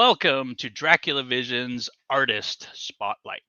Welcome to Dracula Vision's Artist Spotlight.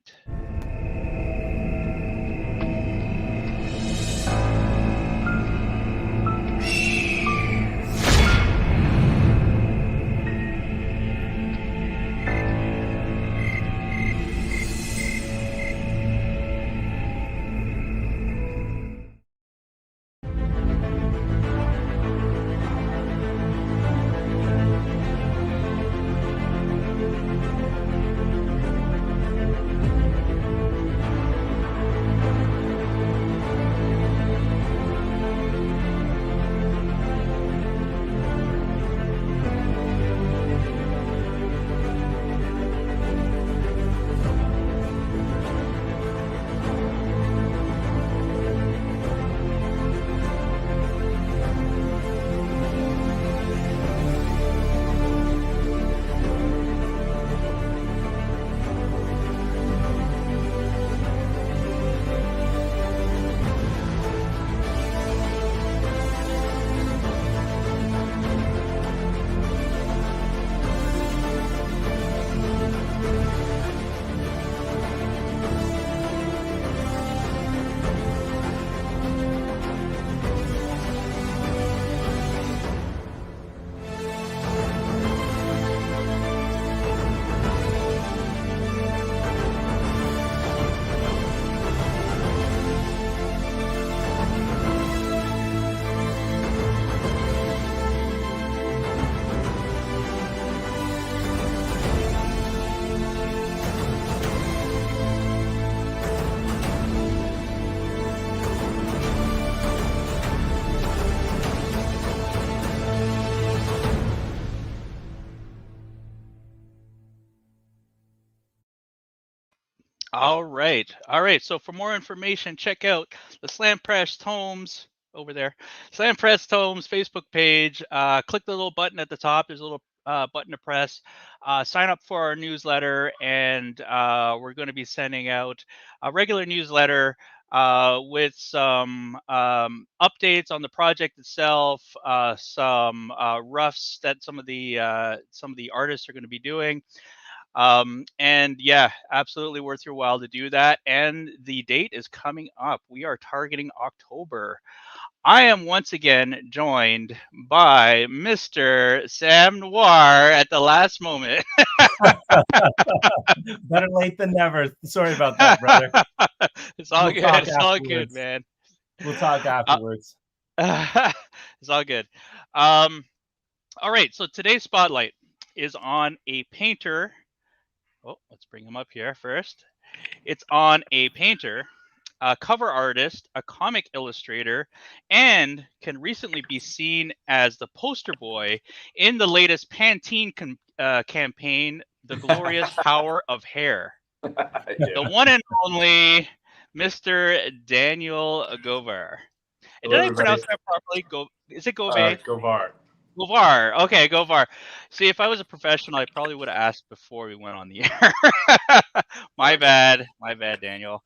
All right. So for more information, check out the SlampressTomes over there. SlampressTomes Facebook page. Click the little button at the top. There's a little button to press. Sign up for our newsletter, and we're going to be sending out a regular newsletter with some updates on the project itself, some roughs that some of the artists are going to be doing. And yeah, absolutely worth your while to do that. And the date is coming up. We are targeting October. I am once again joined by Mr. Sam Noir at the last moment. Better late than never. Sorry about that, brother. It's all good. It's all good, man. We'll talk afterwards. It's all good. All right. So today's spotlight is on a painter. Oh, let's bring him up here first. It's on a painter, a cover artist, a comic illustrator, and can recently be seen as the poster boy in the latest Pantene campaign, The Glorious Power of Hair. The one and only Mr. Daniel Govar. And did I pronounce that properly? Is it Govar? Govar. Govar. Okay, Govar. See, if I was a professional, I probably would have asked before we went on the air. My bad, Daniel.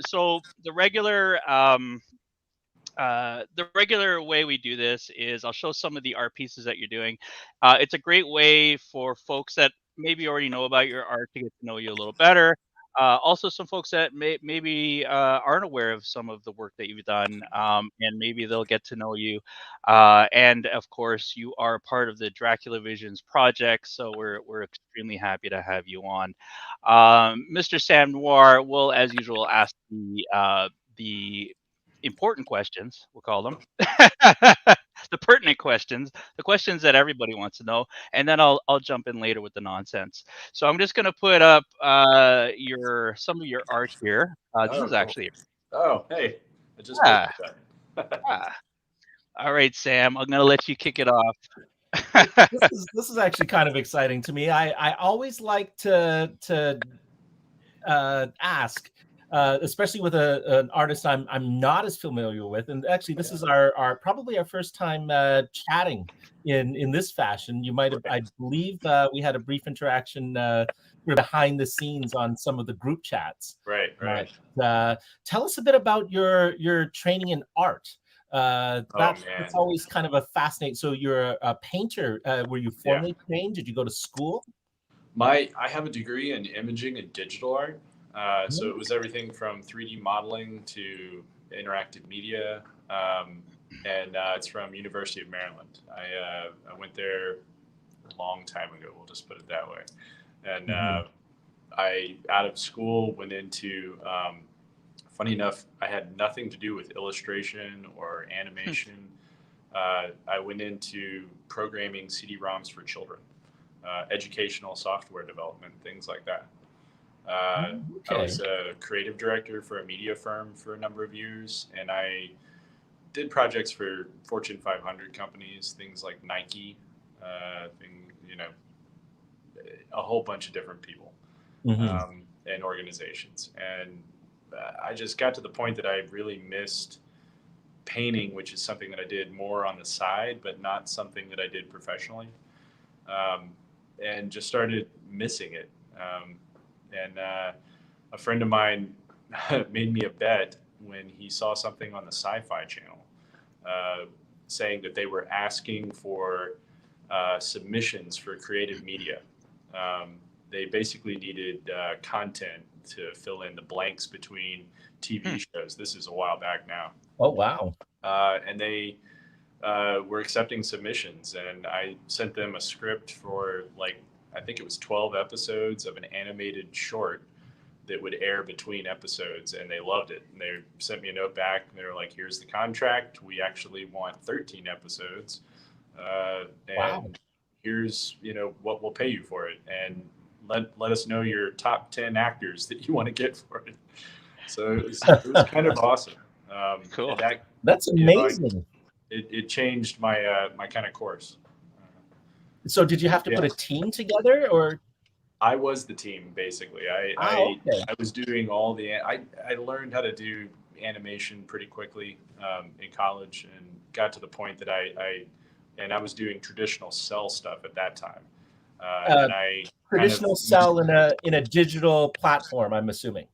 So the regular way we do this is I'll show some of the art pieces that you're doing. It's a great way for folks that maybe already know about your art to get to know you a little better. Also, some folks that maybe aren't aware of some of the work that you've done, and maybe they'll get to know you. And of course, you are part of the Dracula Visions project, so we're extremely happy to have you on. Mr. Sam Noir will, as usual, ask the important questions, we'll call them. The pertinent questions, the questions that everybody wants to know, and then I'll jump in later with the nonsense. So I'm just going to put up some of your art here. This is actually. Oh, hey! I just. All right, Sam. I'm going to let you kick it off. This is actually kind of exciting to me. I always like to ask. Especially with an artist I'm not as familiar with, and actually this is our probably our first time chatting in this fashion. You might have, I believe, we had a brief interaction behind the scenes on some of the group chats. Right. Tell us a bit about your training in art. That's always kind of a fascinating. So you're a painter. Were you formally trained? Did you go to school? I have a degree in imaging and digital art. So it was everything from 3D modeling to interactive media. And it's from University of Maryland. I went there a long time ago. We'll just put it that way. And I, out of school, went into, funny enough, I had nothing to do with illustration or animation. I went into programming CD-ROMs for children, educational software development, things like that. I was a creative director for a media firm for a number of years, and I did projects for Fortune 500 companies, things like Nike, a whole bunch of different people and organizations. And I just got to the point that I really missed painting, which is something that I did more on the side, but not something that I did professionally, and just started missing it. And a friend of mine made me a bet when he saw something on the Sci-Fi Channel saying that they were asking for submissions for creative media. They basically needed content to fill in the blanks between TV shows. This is a while back now. Oh, wow. And they were accepting submissions, and I sent them a script for I think it was 12 episodes of an animated short that would air between episodes, and they loved it. And they sent me a note back, and they were like, here's the contract. We actually want 13 episodes. And here's, what we'll pay you for it. And let us know your top 10 actors that you want to get for it. So it was kind of awesome. Cool. That's amazing. It changed my my kind of course. So did you have to put a team together, or? I was the team, basically. I was doing all I learned how to do animation pretty quickly in college, and got to the point that I was doing traditional cell stuff at that time. Traditional cell in a digital platform, I'm assuming.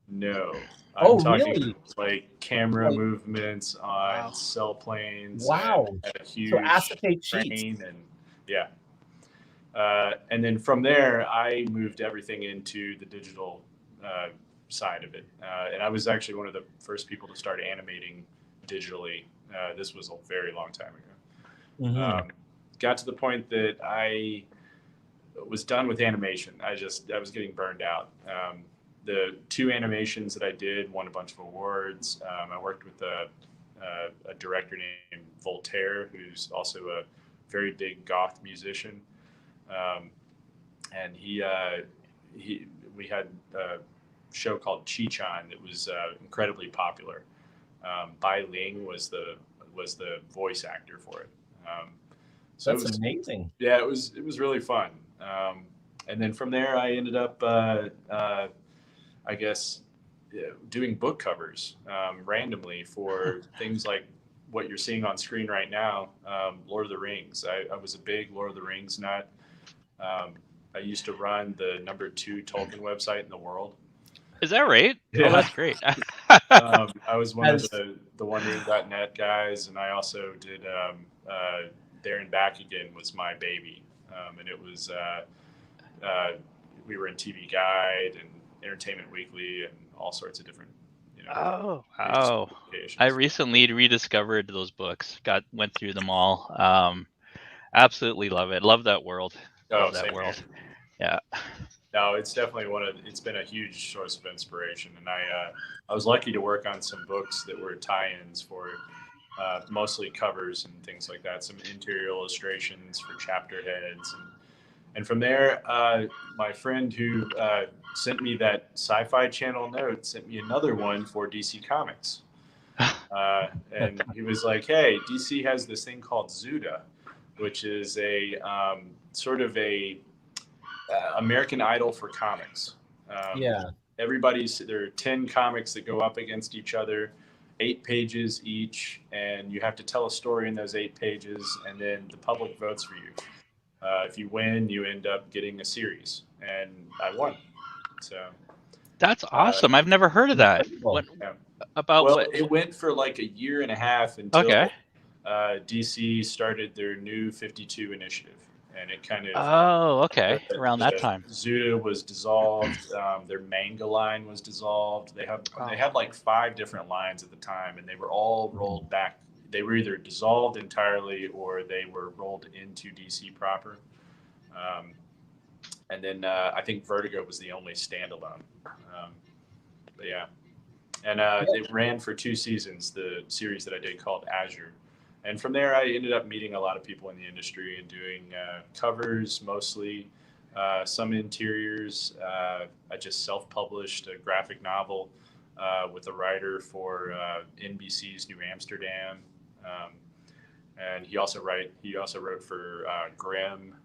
No. I'm talking really? Like camera movements on cell planes. Wow. And a huge so acetate screen sheets. And then from there, I moved everything into the digital side of it. And I was actually one of the first people to start animating digitally. This was a very long time ago. Got to the point that I was done with animation. I was getting burned out. The 2 animations that I did won a bunch of awards. I worked with a director named Voltaire, who's also a very big goth musician. And we had a show called Chi-Chan that was incredibly popular. Bai Ling was the voice actor for it. So that's amazing. Yeah, it was really fun. And then from there, I ended up, I guess, doing book covers randomly for things like what you're seeing on screen right now, Lord of the Rings. I was a big Lord of the Rings nut. I used to run the #2 Tolkien website in the world. Is that right? Yeah. Oh, that's great. I was one of the OneRoom.net guys, and I also did There and Back Again was my baby. And it was, we were in TV Guide and Entertainment Weekly and all sorts of different, I recently rediscovered those books. Went through them all. Absolutely love it. Love that world. Love that world. Here. Yeah. No, it's definitely it's been a huge source of inspiration. And I was lucky to work on some books that were tie-ins for mostly covers and things like that. Some interior illustrations for chapter heads. And from there, my friend who sent me that Sci-Fi Channel note sent me another one for DC Comics. And he was like, hey, DC has this thing called Zuda, which is a sort of a American Idol for comics. There are 10 comics that go up against each other, 8 pages each, and you have to tell a story in those 8 pages, and then the public votes for you. If you win, you end up getting a series, and I won. So That's awesome. I've never heard of that. Incredible. Yeah. About Well, what? it went for like a year and a half Okay. until DC started their new 52 initiative, and it kind of Oh, okay. Around that the time. Zuda was dissolved. Their manga line was dissolved. They Oh. had like 5 different lines at the time, and they were all rolled back. They were either dissolved entirely or they were rolled into DC proper. And then I think Vertigo was the only standalone. But yeah, and it ran for 2 seasons. The series that I did called Azure. And from there, I ended up meeting a lot of people in the industry and doing covers mostly, some interiors. I just self-published a graphic novel with a writer for NBC's New Amsterdam, and he also wrote for Grimm,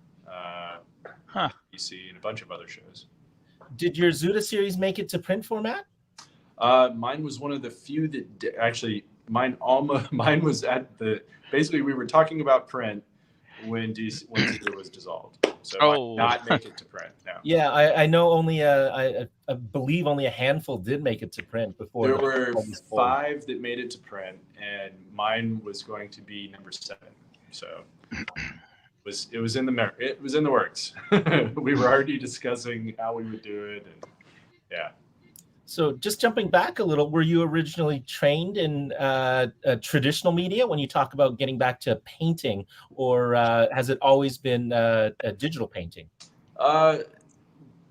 NBC, and a bunch of other shows. Did your Zuda series make it to print format? Mine was one of the few that actually. Mine was at the. Basically, we were talking about print when Zuda was dissolved. So I did not make it to print. No. Yeah, I know only I believe only a handful did make it to print before. There were 5 that made it to print, and mine was going to be number 7. So it was in the works. We were already discussing how we would do it, and yeah. So just jumping back a little, were you originally trained in traditional media when you talk about getting back to painting, or has it always been a digital painting?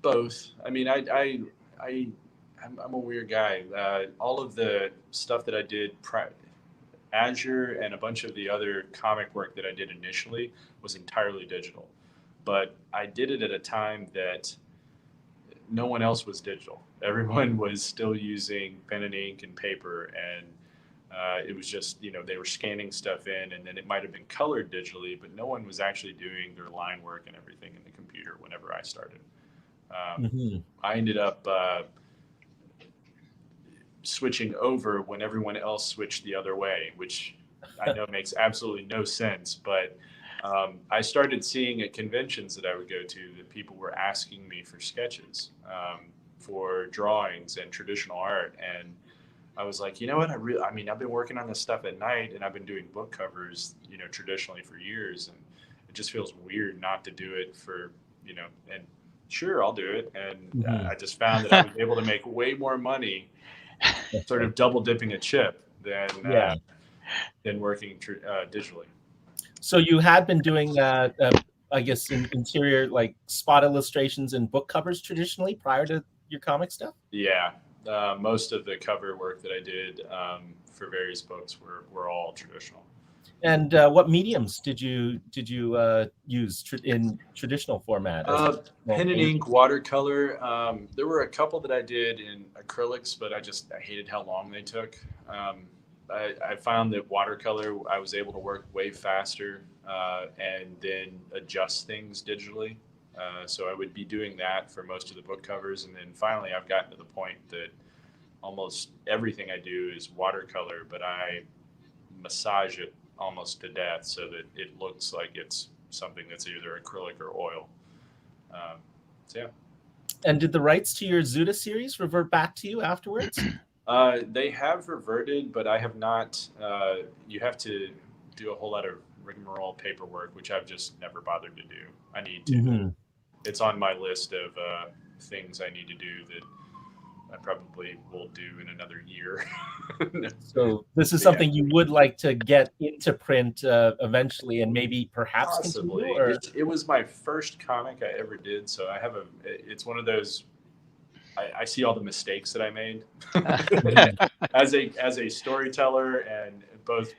Both. I mean, I'm a weird guy. All of the stuff that I did, Azure and a bunch of the other comic work that I did initially was entirely digital. But I did it at a time that no one else was digital. Everyone was still using pen and ink and paper, and it was just, they were scanning stuff in, and then it might have been colored digitally, but no one was actually doing their line work and everything in the computer whenever I started. I ended up switching over when everyone else switched the other way, which I know makes absolutely no sense, but I started seeing at conventions that I would go to that people were asking me for sketches, for drawings and traditional art. And I was like, you know what? I've been working on this stuff at night, and I've been doing book covers, traditionally for years. And it just feels weird not to do it for, and sure, I'll do it. And I just found that I was able to make way more money sort of double dipping a chip than working digitally. So you had been doing, I guess, interior like spot illustrations and book covers traditionally prior to your comic stuff? Yeah, most of the cover work that I did for various books were all traditional. And what mediums did you use in traditional format? Pen and ink, watercolor. There were a couple that I did in acrylics, but I hated how long they took. I found that watercolor, I was able to work way faster and then adjust things digitally. So I would be doing that for most of the book covers. And then finally, I've gotten to the point that almost everything I do is watercolor, but I massage it almost to death so that it looks like it's something that's either acrylic or oil. So yeah. And did the rights to your Zuda series revert back to you afterwards? They have reverted, but I have not. You have to do a whole lot of rigmarole paperwork, which I've just never bothered to do. I need to. It's on my list of things I need to do that I probably will do in another year. So this is something you would like to get into print eventually, and maybe perhaps possibly. Continue, or? It was my first comic I ever did, so I have it's one of those. I see all the mistakes that I made as a storyteller, and both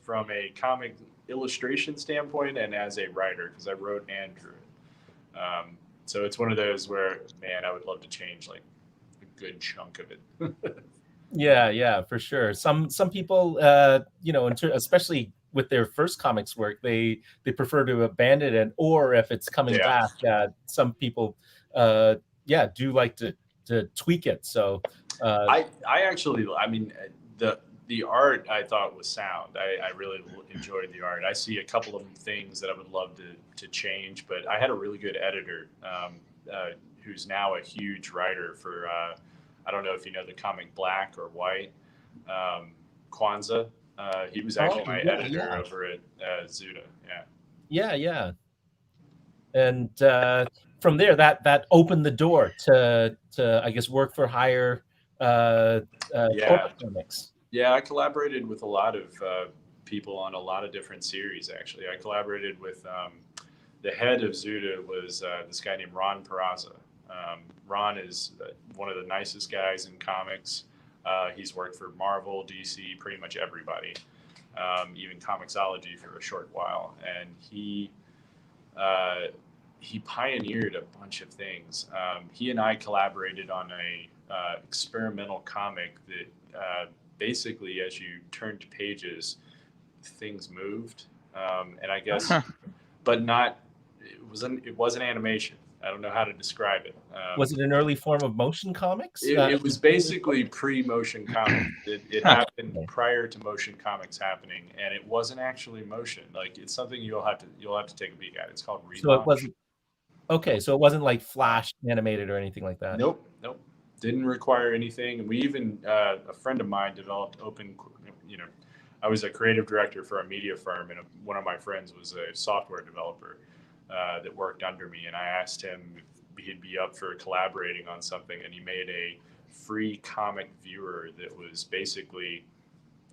from a comic illustration standpoint and as a writer, because I wrote and drew it. So it's one of those where, man, I would love to change like a good chunk of it. Yeah, for sure. Some people, especially with their first comics work, they prefer to abandon it, or if it's coming back, some people, do like to tweak it. So I actually, the art I thought was sound. I really enjoyed the art. I see a couple of things that I would love to change, but I had a really good editor who's now a huge writer for, I don't know if you know the comic Black or White, Kwanzaa. He was actually my editor over at Zuda. Yeah. And from there, that opened the door to I guess work for hire corporate comics. Yeah, I collaborated with a lot of people on a lot of different series. Actually, I collaborated with the head of Zuda was this guy named Ron Perazza. Ron is one of the nicest guys in comics. He's worked for Marvel, DC, pretty much everybody, even Comixology for a short while, and he pioneered a bunch of things. He and I collaborated on a experimental comic that basically, as you turned pages, things moved, and I guess, but not. It wasn't animation. I don't know how to describe it. Was it an early form of motion comics? It was basically pre-motion comics. It happened prior to motion comics happening, and it wasn't actually motion. Like, it's something you'll have to take a peek at. It's called Relaunch. So it wasn't. Okay, so it wasn't like Flash animated or anything like that. Nope. Didn't require anything. And we even a friend of mine developed open. I was a creative director for a media firm, and one of my friends was a software developer that worked under me, and I asked him if he'd be up for collaborating on something, and he made a free comic viewer that was basically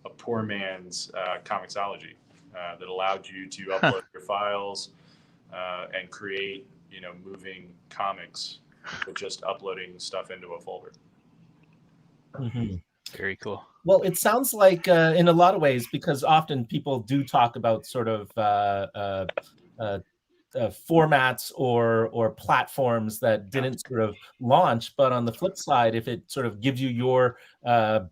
a poor man's Comixology that allowed you to upload your files and create, moving comics with just uploading stuff into a folder. Mm-hmm. Very cool. Well, it sounds like in a lot of ways, because often people do talk about sort of formats or platforms that didn't sort of launch, but on the flip side, if it sort of gives you your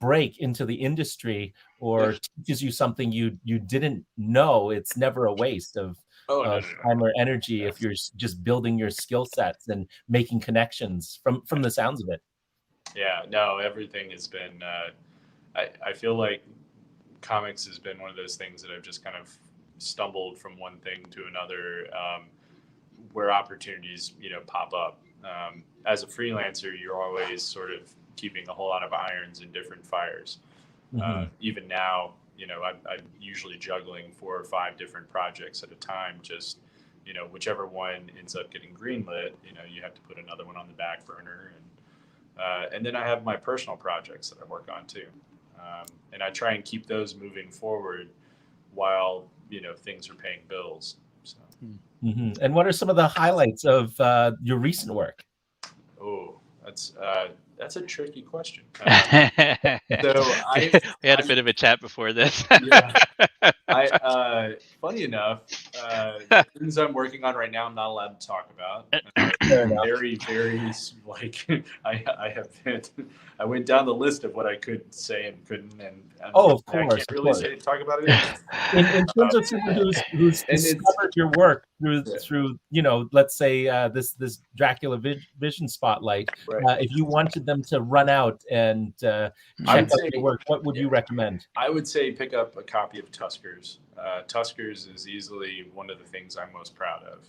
break into the industry or teaches you something you didn't know, it's never a waste of time or energy if you're just building your skill sets and making connections from the sounds of it. Yeah, no, everything has been I feel like comics has been one of those things that I've just kind of stumbled from one thing to another, where opportunities pop up. As a freelancer, you're always sort of keeping a whole lot of irons in different fires. Even now, I'm usually juggling 4 or 5 different projects at a time. Just whichever one ends up getting greenlit, you have to put another one on the back burner, and then I have my personal projects that I work on too, and I try and keep those moving forward while things are paying bills. So. And what are some of the highlights of your recent work? Oh, that's a tricky question. We had a bit of a chat before this. Funny enough, the things I'm working on right now, I'm not allowed to talk about. Very, very I went down the list of what I could say and couldn't, and of course, I can't really talk about it. In terms of someone who's discovered your work through let's say this Dracula Vision Spotlight, if you wanted them to run out and check out your work, what would you recommend? I would say pick up a copy of Tuskers. Tuskers is easily one of the things I'm most proud of.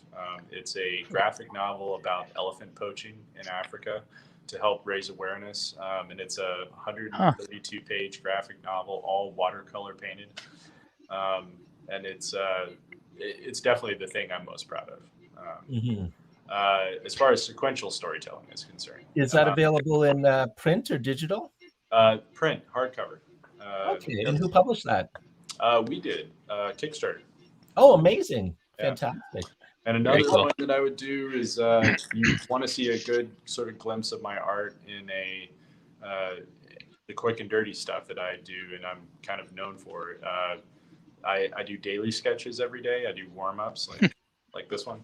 It's a graphic novel about elephant poaching in Africa to help raise awareness, and it's a 132-page graphic novel, all watercolor painted, and it's definitely the thing I'm most proud of. As far as sequential storytelling is concerned. Is that available in print or digital? Print, hardcover. Okay, and who published that? We did, Kickstarter. Oh, amazing. Fantastic. And another one that I would do is you want to see a good sort of glimpse of my art in the quick and dirty stuff that I do, and I'm kind of known for. I do daily sketches every day. I do warm-ups like this one.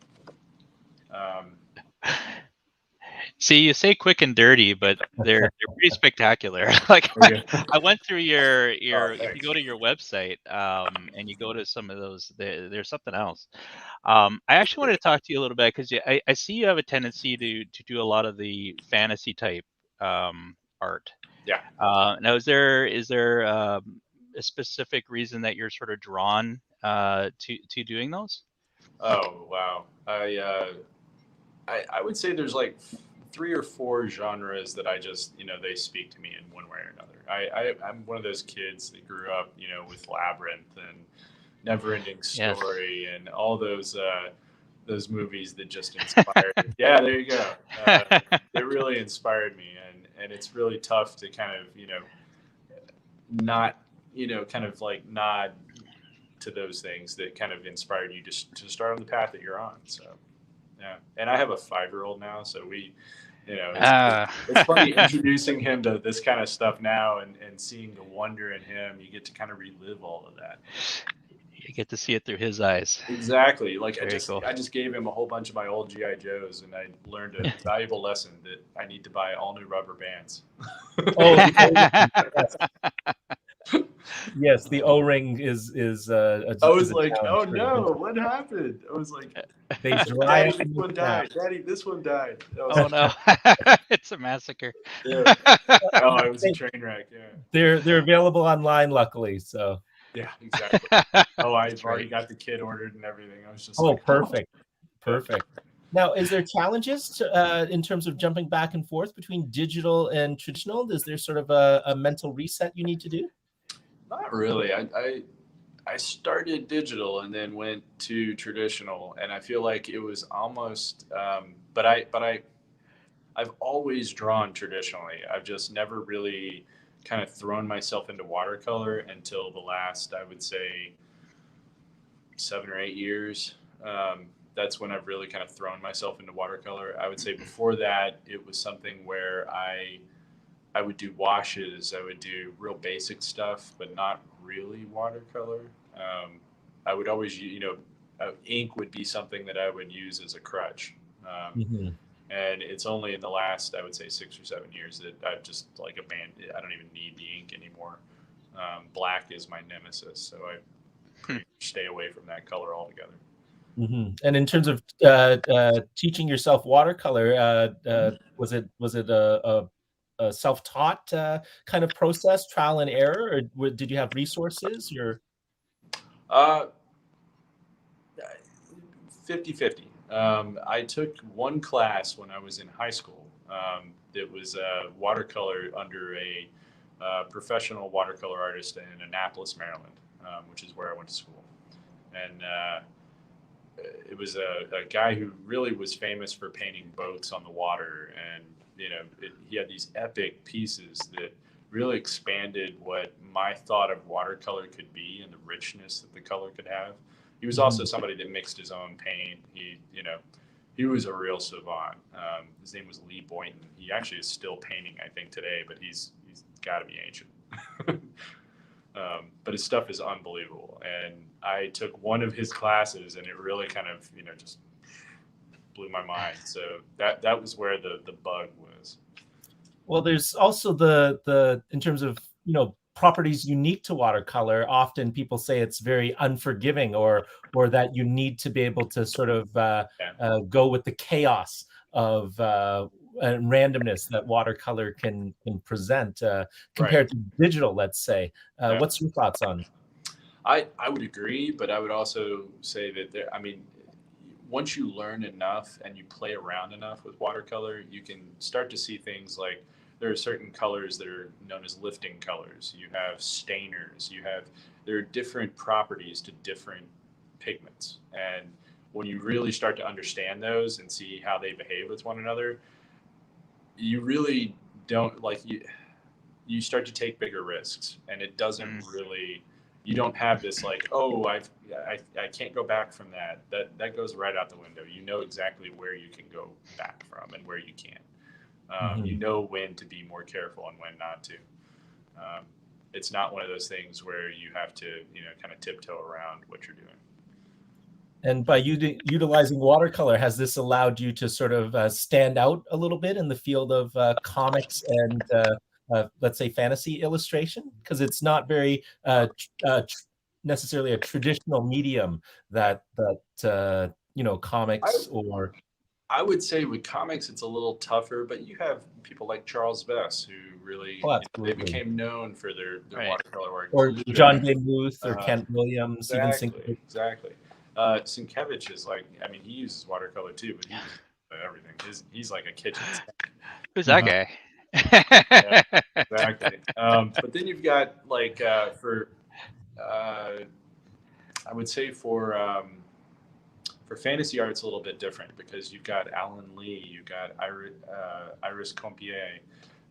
See, you say quick and dirty, but they're pretty spectacular. I went through your if you go to your website and you go to some of those, there's something else. I actually wanted to talk to you a little bit because I see you have a tendency to do a lot of the fantasy type art. Yeah. Now, is there a specific reason that you're sort of drawn to doing those? Oh wow, I would say there's like 3 or 4 genres that I just, they speak to me in one way or another. I'm one of those kids that grew up, with Labyrinth and Neverending Yes. Story and all those movies that just inspired. Yeah, there you go. It really inspired me, and it's really tough to kind of, not, kind of like nod to those things that kind of inspired you just to start on the path that you're on. So, yeah. And I have a 5-year-old now, so we, it's funny introducing him to this kind of stuff now and seeing the wonder in him. You get to kind of relive all of that. You get to see it through his eyes. Exactly. Like Very cool. I just gave him a whole bunch of my old GI Joes, and I learned a valuable lesson that I need to buy all new rubber bands. Yes, the O-ring is I was like, oh no, what happened? I was like, they dry. Daddy, this one died. Daddy, this one died. Oh no, it's a massacre. Yeah. Oh, it was a train wreck. Yeah. They're available online, luckily. So. Yeah, exactly. Oh, I've already got the kit ordered and everything. I was just perfect. Now, is there challenges in terms of jumping back and forth between digital and traditional? Is there sort of a mental reset you need to do? Not really. I started digital and then went to traditional, and I feel like it was almost. But I've always drawn traditionally. I've just never really kind of thrown myself into watercolor until the last, I would say, 7 or 8 years. That's when I've really kind of thrown myself into watercolor. I would say before that, it was something where I would do washes. I would do real basic stuff, but not really watercolor. I would always, ink would be something that I would use as a crutch. And it's only in the last, I would say, 6 or 7 years that I've just like abandoned. I don't even need the ink anymore. Black is my nemesis, so I pretty much stay away from that color altogether. And in terms of teaching yourself watercolor, was it a self-taught kind of process, trial and error, or did you have resources? Or 50-50. I took one class when I was in high school. That was watercolor under a professional watercolor artist in Annapolis, Maryland, which is where I went to school. And it was a guy who really was famous for painting boats on the water. And, he had these epic pieces that really expanded what my thought of watercolor could be and the richness that the color could have. He was also somebody that mixed his own paint. He was a real savant. His name was Lee Boynton. He actually is still painting, I think, today, but he's got to be ancient. But his stuff is unbelievable. And I took one of his classes, and it really kind of, just blew my mind. So that was where the bug was. Well, there's also the in terms of, properties unique to watercolor. Often people say it's very unforgiving, or that you need to be able to sort of go with the chaos of randomness that watercolor can present compared to digital, let's say. What's your thoughts on? I would agree, but I would also say that once you learn enough and you play around enough with watercolor, you can start to see things like there are certain colors that are known as lifting colors. You have stainers. There are different properties to different pigments. And when you really start to understand those and see how they behave with one another, you really don't you start to take bigger risks, and it doesn't really, you don't have this like, oh, I can't go back from that. That goes right out the window. You know exactly where you can go back from and where you can't. You know when to be more careful and when not to. It's not one of those things where you have to, kind of tiptoe around what you're doing. And by utilizing watercolor, has this allowed you to sort of stand out a little bit in the field of comics and, let's say, fantasy illustration? Because it's not very necessarily a traditional medium that comics or... I would say with comics, it's a little tougher, but you have people like Charles Vess who really they became known for their watercolor work. Or John Day Muth or Kent Williams. Exactly. Sienkiewicz is he uses watercolor too, but everything. He's like a kitchen sink. Who's that guy? Yeah, exactly. But then you've got like I would say for fantasy art, it's a little bit different because you've got Alan Lee, you've got Iris Compier,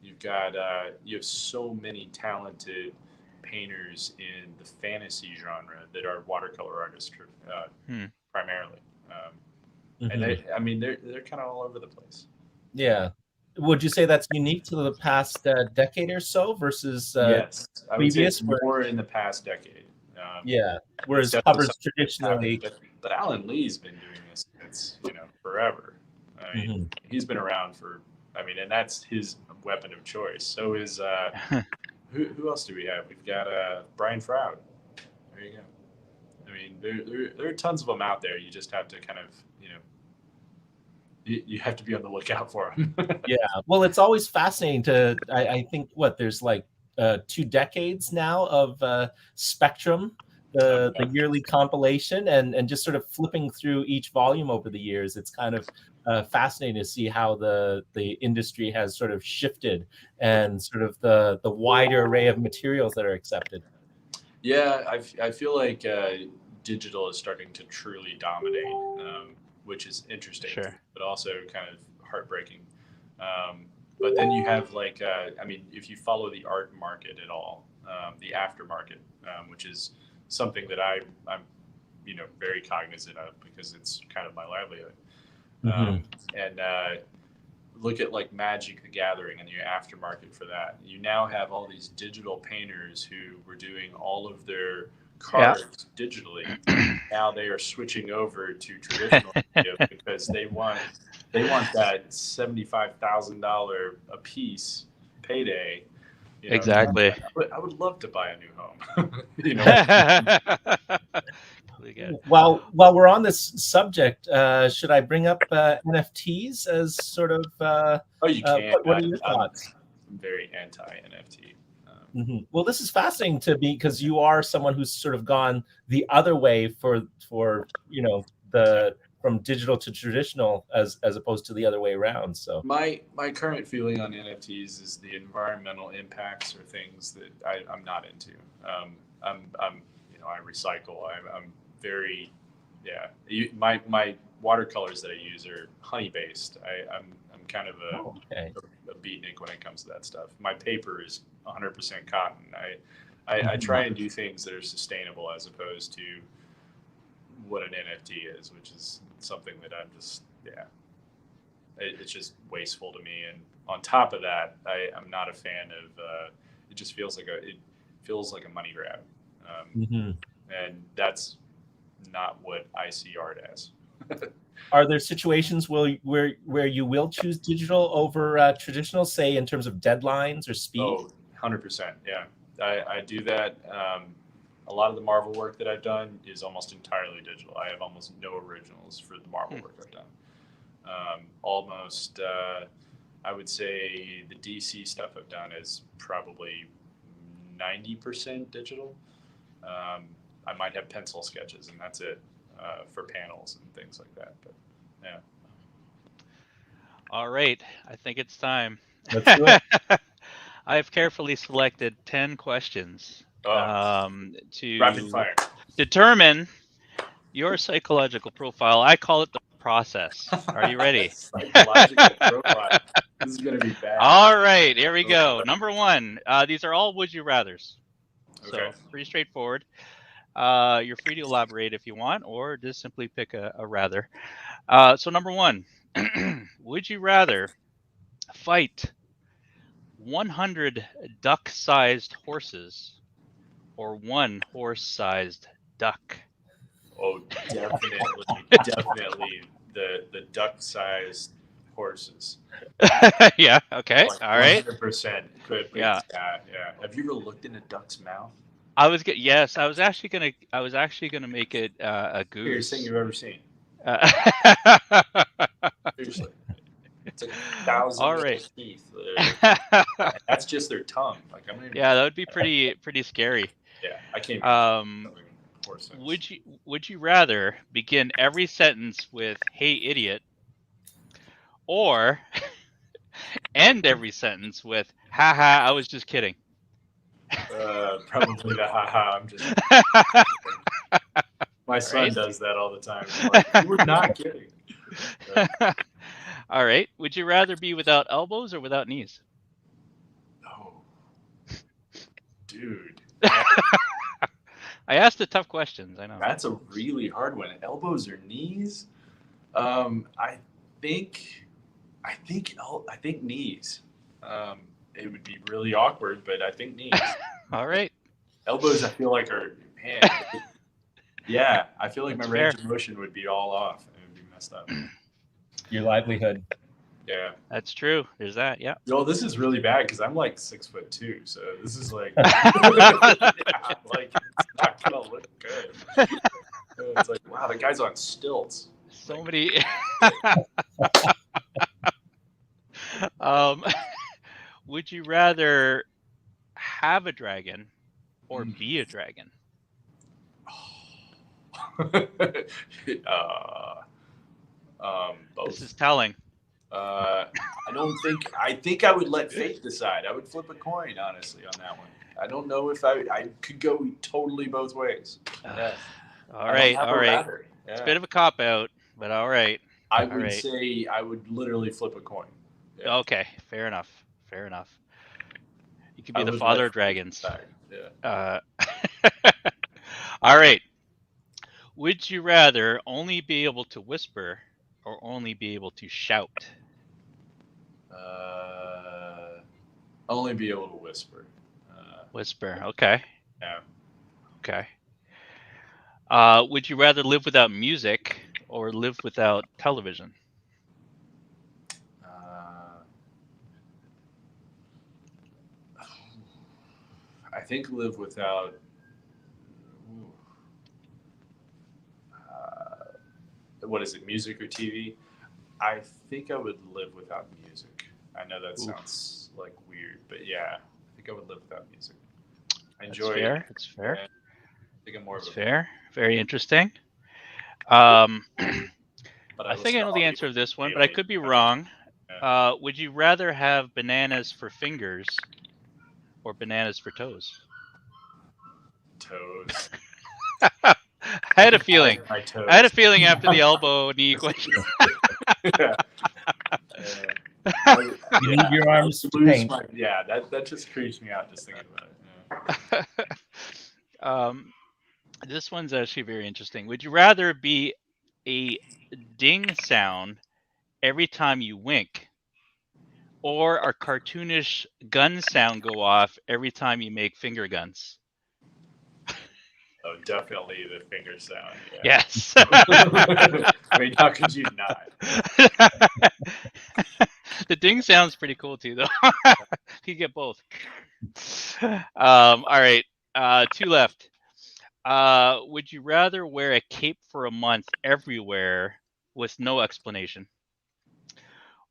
you have so many talented painters in the fantasy genre that are watercolor artists primarily, and they're kind of all over the place. Yeah. Would you say that's unique to the past decade or so versus Yes, I would say previous? it's more in the past decade. Yeah. Whereas Except covers traditionally. but Alan Lee's been doing this since forever. I mean, he's been around for. I mean, and that's his weapon of choice. So is who else do we have? We've got Brian Froud. There you go. I mean, there are tons of them out there. You just have to kind of you have to be on the lookout for them. Yeah. Well, it's always fascinating to. I think there's like 2 decades now of Spectrum, the yearly compilation, and just sort of flipping through each volume over the years. It's kind of fascinating to see how the industry has sort of shifted and sort of the wider array of materials that are accepted. Yeah, I feel like digital is starting to truly dominate, which is interesting, but also kind of heartbreaking. But then you have like, I mean, if you follow the art market at all, the aftermarket, which is something that I'm very cognizant of because it's kind of my livelihood. And look at like Magic the Gathering and the aftermarket for that. You now have all these digital painters who were doing all of their cards digitally. Now they are switching over to traditional media because they want that $75,000 a piece payday. Exactly. I would love to buy a new home. While we're on this subject, should I bring up NFTs as sort of? Oh, you can. What are your thoughts? I'm very anti-NFT. Well, this is fascinating to me because you are someone who's sort of gone the other way for the from digital to traditional as opposed to the other way around. So my current feeling on NFTs is the environmental impacts are things that I'm not into. I recycle. I'm very my watercolors that I use are honey based. I'm kind of a beatnik when it comes to that stuff. My paper is 100% cotton. I try and do things that are sustainable as opposed to what an NFT is, which is something that I'm just it's just wasteful to me. And on top of that, I'm not a fan of. It just feels like a money grab, and that's not what I see art as. Are there situations where you will choose digital over traditional, say in terms of deadlines or speed? Oh, 100%. Yeah, I do that. A lot of the Marvel work that I've done is almost entirely digital. I have almost no originals for the Marvel work I've done. Almost, I would say the DC stuff I've done is probably 90% digital. I might have pencil sketches, and that's it for panels and things like that. But yeah. All right, I think it's time. Let's do it. I have carefully selected 10 questions to rapid fire. Determine your psychological profile. I call it the process. Are you ready? Psychological profile. This is going to be bad. All right, here we go. Number 1. These are all would you rathers. So pretty straightforward. You're free to elaborate if you want, or just simply pick a rather. So number 1, would you rather fight 100 duck-sized horses or 1 horse-sized duck? Oh, definitely the duck-sized horses. Yeah. Okay. Like all right. 100% could. Yeah. Have you ever looked in a duck's mouth? Yes. I was actually gonna make it a goose. Weirdest thing you've ever seen. Seriously. It's like 1,000 teeth. That's just their tongue. Like that would be pretty scary. Yeah, I can't. Would you rather begin every sentence with "Hey idiot," or end every sentence with "haha, I was just kidding." Probably the haha. I'm just. My son Right. does that all the time. I'm like, we're not kidding. All right. Would you rather be without elbows or without knees? Oh, dude, I asked the tough questions. I know. that's a really hard one. Elbows or knees? I think, I think knees. It would be really awkward, but I think knees. All right. Elbows, I feel like are man. Yeah, I feel like That's my range fair. of motion would be all off and it would be messed up. Your livelihood. Yeah. That's true. There's that. Yeah. Yo, this is really bad because I'm like 6'2", so this is like, yeah, like it's not gonna look good. It's like, wow, the guy's on stilts. So many. um, would you rather have a dragon or be a dragon? Both. This is telling. I don't think. I think I would let fate decide. I would flip a coin, honestly, on that one. I don't know if I could go totally both ways. Yeah. All right. All right. Yeah. It's a bit of a cop out, but all right. I All would right. say I would literally flip a coin. Yeah. Okay. Fair enough. Fair enough. You could be I the would father let of dragons. fate decide. Yeah. All right. Would you rather only be able to whisper or only be able to shout? Only be able to whisper. Whisper. Okay. Yeah. Okay. Would you rather live without music or live without television? I think live without. What is it? Music or TV? I think I would live without music. I know that sounds like weird, but yeah, I think I would live without music. I enjoy That's fair. it. That's fair. I think I'm more That's of a fair. Very interesting. I But I think I know the answer of this one, but I could be daily. wrong. Yeah. Would you rather have bananas for fingers or bananas for toes? Toes. I had a feeling. My toes. I had a feeling after the elbow knee question. Yeah. You need your arms to paint. Yeah, that just creeps me out just thinking about it. Yeah. This one's actually very interesting. Would you rather be a ding sound every time you wink, or a cartoonish gun sound go off every time you make finger guns? Oh, definitely the finger sound. Yeah. Yes. I mean, how could you not? The ding sounds pretty cool too, though. You get both. All right. Two left. Would you rather wear a cape for a month everywhere with no explanation,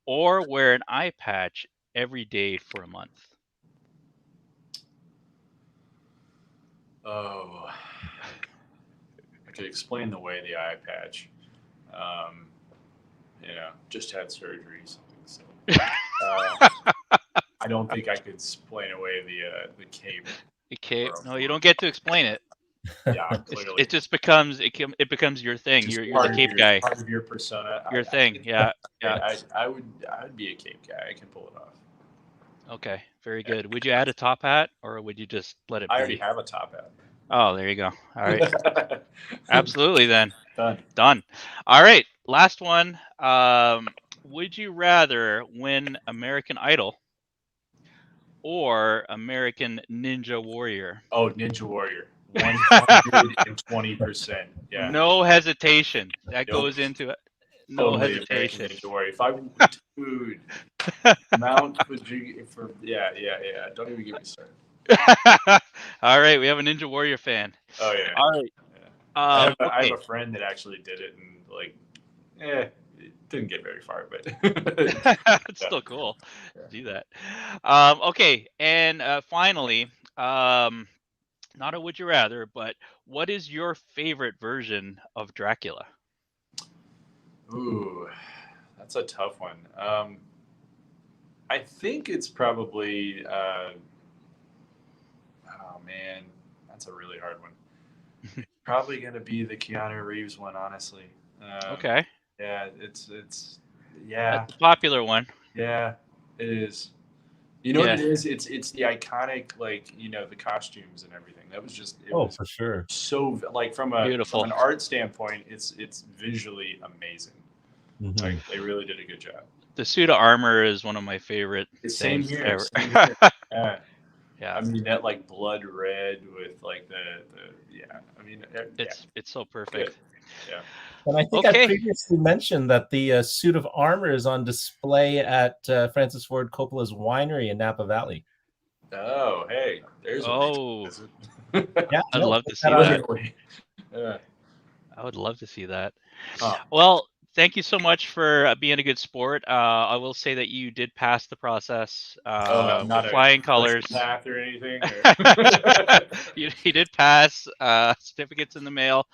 or wear an eye patch every day for a month? Oh, I could explain the way the eye patch. Just had surgery. So I don't think I could explain away the cape. The cape? No, you don't get to explain it. Yeah, clearly. It just becomes it becomes your thing. You're the cape guy. Part of your persona. Your thing. Yeah. Yeah. I would be a cape guy. I can pull it off. Okay. Very good. Would you add a top hat, or would you just let it be? I already have a top hat. Oh, there you go. All right. Absolutely then. Done. All right. Last one. Would you rather win American Idol or American Ninja Warrior? Oh, Ninja Warrior. 120%. Yeah. No hesitation. That Nope. goes into it. No Totally hesitation. American Ninja Warrior. If I dude, Mount Fuji for yeah. Don't even get me started. All right, we have a Ninja Warrior fan. Oh yeah. All right. Yeah. I have a friend that actually did it and it didn't get very far, but It's still cool to do that. Okay, and finally, not a would you rather, but what is your favorite version of Dracula? Ooh, That's a tough one. I think it's probably. Oh man, that's a really hard one. Probably gonna be the Keanu Reeves one, honestly. Okay, Yeah, it's that's yeah, a popular one. yeah, it is. You know what Yeah, it is? It's the iconic, like, the costumes and everything. That was just it Oh, was for sure. so, like, from beautiful. an art standpoint, it's visually amazing. Mhm. Like, they really did a good job. The suit of armor is one of my favorite Same things here. ever. Same here. Yeah. Yeah, I mean, that, like, blood red with, like, yeah. I mean, yeah, it's so good. perfect. Yeah. And I think I Okay. previously mentioned that the suit of armor is on display at Francis Ford Coppola's winery in Napa Valley. Oh, hey, there's a Oh, reason to visit. Yeah, I'd no, love check to see that out. that. Literally. Yeah. I would love to see that. Huh. Well, thank you so much for being a good sport. I will say that you did pass the process Oh, I'm with not a flying colors. path or anything. Or... You did pass, certificates in the mail.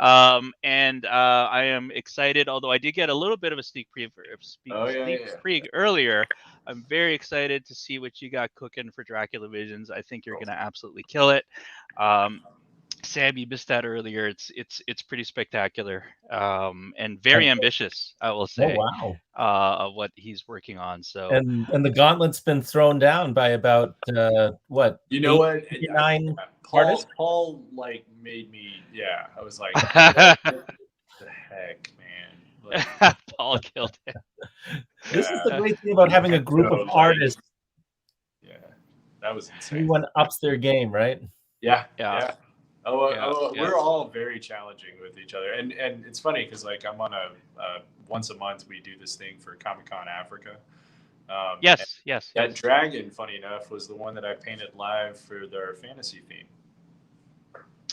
And I am excited, although I did get a little bit of a sneak Oh, yeah, sneak yeah. peek earlier. I'm very excited to see what you got cooking for Dracula Visions. I think you're going to absolutely kill it. Sam, you missed that earlier. It's pretty spectacular, and very ambitious, I will Oh, say, wow. of what he's working on. So And the gauntlet's been thrown down by about what, You know 8, what? 9 artists? Paul, like, made me. Yeah, I was like, what the heck, man? Like, Paul killed it. This is the yeah, great thing about having a group of so, like, artists. yeah, that was insane. Everyone ups their game, right? Yeah, Yeah. yeah. Oh, Yeah, yeah. we're all very challenging with each other, and it's funny because, like, I'm on a once a month we do this thing for Comic-Con Africa. And Yes, yes, that yes. dragon, funny enough, was the one that I painted live for their fantasy theme.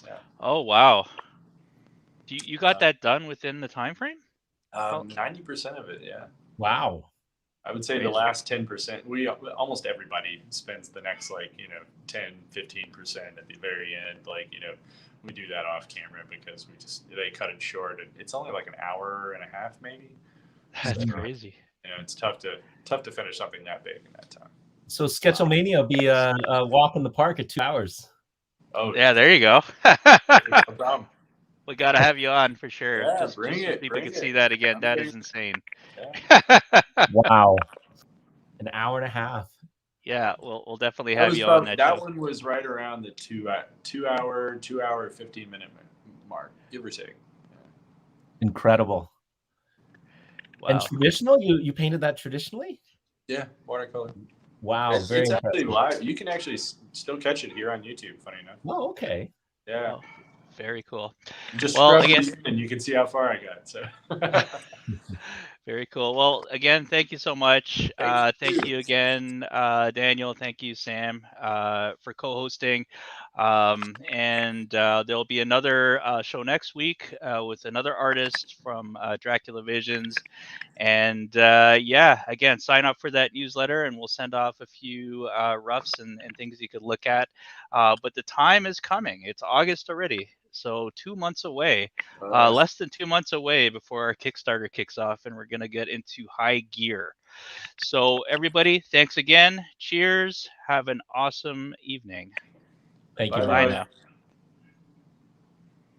Yeah. Oh wow. You got that done within the time frame? 90% of it, yeah. Wow. I would say the Crazy. last 10%, we almost everybody spends the next, like, 10, 15% at the very end. Like, we do that off camera because they cut it short, and it's only like an hour and a half, maybe. That's So, crazy. it's tough to finish something that big in that time. So Sketchomania will be a walk in the park at 2 hours. Oh, Yeah, there you go. no problem. We got to have you on for sure. Yeah, just bring so it, people bring can see it. that again. I'm That game. is insane. Yeah. Wow. An hour and a half. Yeah, we'll definitely That have was you on about, that show. one was right around the 2-hour 15-minute mark, give or take. Incredible. And Wow. traditional? You painted that traditionally? Yeah, watercolor. Wow, very It's actually impressive. live. You can actually still catch it here on YouTube. Funny enough. Oh, okay. Yeah. Oh, very cool. Just Well, scrub again, these in and you can see how far I got. So. very cool. Well, again, thank you so much. Thank you. you again, Daniel. Thank you, Sam, for co-hosting. And there'll be another show next week with another artist from Dracula Visions. And yeah, again, sign up for that newsletter and we'll send off a few roughs and things you could look at. But the time is coming. It's August already. So 2 months away, less than 2 months away before our Kickstarter kicks off, and we're going to get into high gear. So everybody, thanks again. Cheers. Have an awesome evening. Thank you. Bye now.